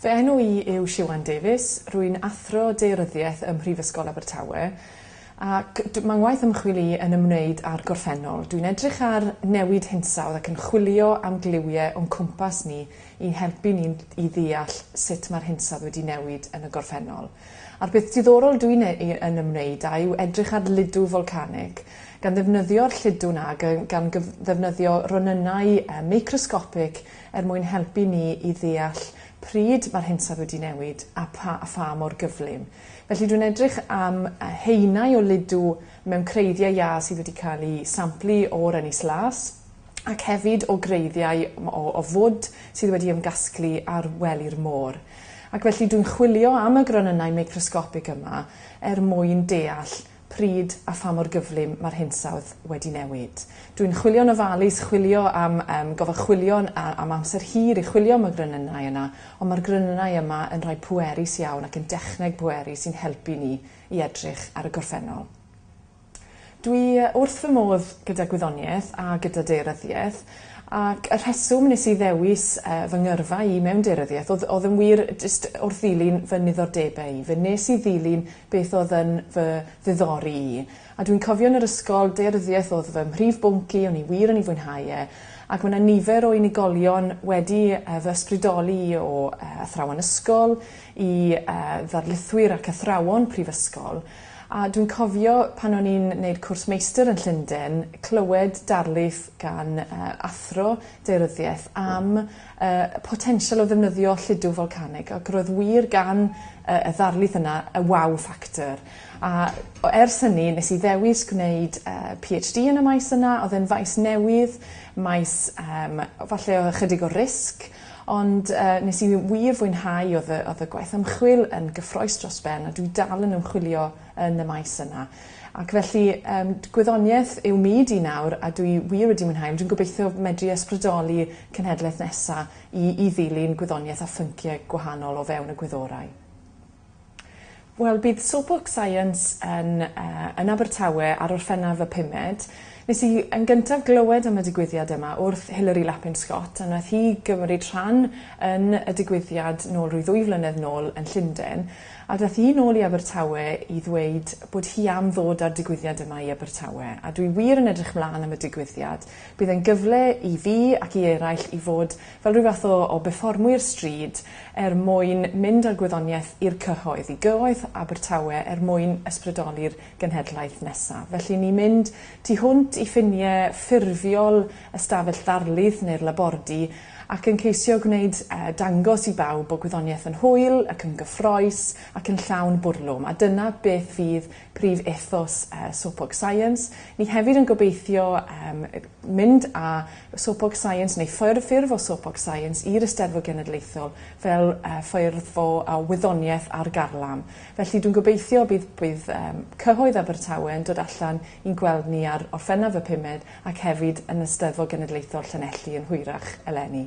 Fy enw I yw Siwan Davies, rwy'n athro daeryddiaeth ym Mhrifysgol Abertawe, ac mae'n waith ymchwil I yn ymwneud â'r gorffennol. Dwi'n edrych ar newid hinsawdd ac yn chwilio am gliwiau o'n cwmpas ni I helpu ni I ddeall sut mae'r hinsawdd wedi newid yn y gorffennol. A'r beth diddorol dwi'n yn ymwneud â yw edrych ar lidw volcanig, gan ddefnyddio'r lludw yna, gan ddefnyddio ronynnau microscopic mwyn helpu ni I ddeall pryd mae'r hinsawdd wedi newid a pha mor gyflym. Felly dwi'n edrych am haenau o lidw mewn creiddiau iâ sydd wedi cael eu samplu o'r Ynys Las, ac hefyd o greiddiau o fwd sydd wedi ymgasglu ar wely'r môr. Ac felly dwi'n chwilio am y gronynau microscopic yma mwyn deall pryd a pha mor gyflym mae'r hinsawdd wedi newid. Dwi'n chwilio'n ofalus, gofod chwilio am amser hir I chwilio am y gronynau yna, ond mae'r gronynau yma yn rhai pwerus iawn ac yn dechneg pwerus sy'n helpu ni I edrych ar y gorffennol. Dwi wrth fy modd gyda gwyddoniaeth a gyda daeryddiaeth, ac y rheswm nes I ddewis fy ngyrfa I mewn daeryddiaeth oedd yn wir just wrth ddilyn fy niddordebau I. Fe nes I ddilyn beth oedd yn fy ddiddori I. A dwi'n cofio yn yr ysgol daeryddiaeth oedd fy mhrif bwnc I, o'n I wir yn ei fwynhau ac mae yna nifer o unigolion wedi fy ysbrydoli o athrawon ysgol I ddarlithwyr ac athrawon prifysgol. A dwi'n cofio pan o'n i'n gwneud cwrs meistr yn Llundain, clywed darlith gan athro daeryddiaeth am potensial o ddefnyddio lludw volcanig, ac roedd wir gan y ddarlith yna y wow factor. A ers hynny nes I ddewis gwneud PhD yn y maes yna, oedd e'n faes newydd, maes falle o chydig o risg, ond nes I wir fwynhau oedd y gwaith ymchwil yn gyffroes dros ben a dwi dal yn ymchwilio yn y maes yna. Ac felly gwyddoniaeth yw myd I nawr a dwi wir wedi mwynhau. Dwi'n gobeithio medru ysbrydoli cenhedlaeth nesaf I ddilyn gwyddoniaeth a phynciau gwahanol o fewn y gwyddorau. Wel, bydd Soapbox Science yn Abertawe ar Orffennaf y 5. Nes I yn gyntaf glywed am y digwyddiad yma wrth Hilary Lapin Scott, a wnaeth hi gymryd rhan yn y digwyddiad nôl rwy 2 flynedd nôl yn Llundain, a daeth hi nôl I Abertawe I ddweud bod hi am ddod â'r digwyddiad yma I Abertawe. A dwi wir yn edrych mlaen am y digwyddiad. Bydd e'n gyfle I fi ac I eraill I fod fel rhyw fath o berfformwyr stryd mwyn mynd â'r gwyddoniaeth i'r cyhoedd, I gyhoedd Abertawe mwyn ysbrydoli'r genhedlaeth nesaf. Felly ni'n mynd tu hwnt I ffiniau ffurfiol ystafell ddarlith neu'r labordy ac yn ceisio gwneud dangos I bawb bod gwyddoniaeth yn hwyl ac yn gyffroes ac yn llawn bwrlwm. A dyna beth fydd prif ethos Soapbox Science. Ni hefyd yn gobeithio mynd â Soapbox Science neu ffurf o Soapbox Science i'r Eisteddfod Genedlaethol fel ffurf o wyddoniaeth ar garlam. Felly dwi'n gobeithio bydd cyhoedd Abertawe yn dod allan i'n gweld ni ar Orffennaf y 5 ac hefyd yn Eisteddfod Genedlaethol Llanelli yn hwyrach eleni.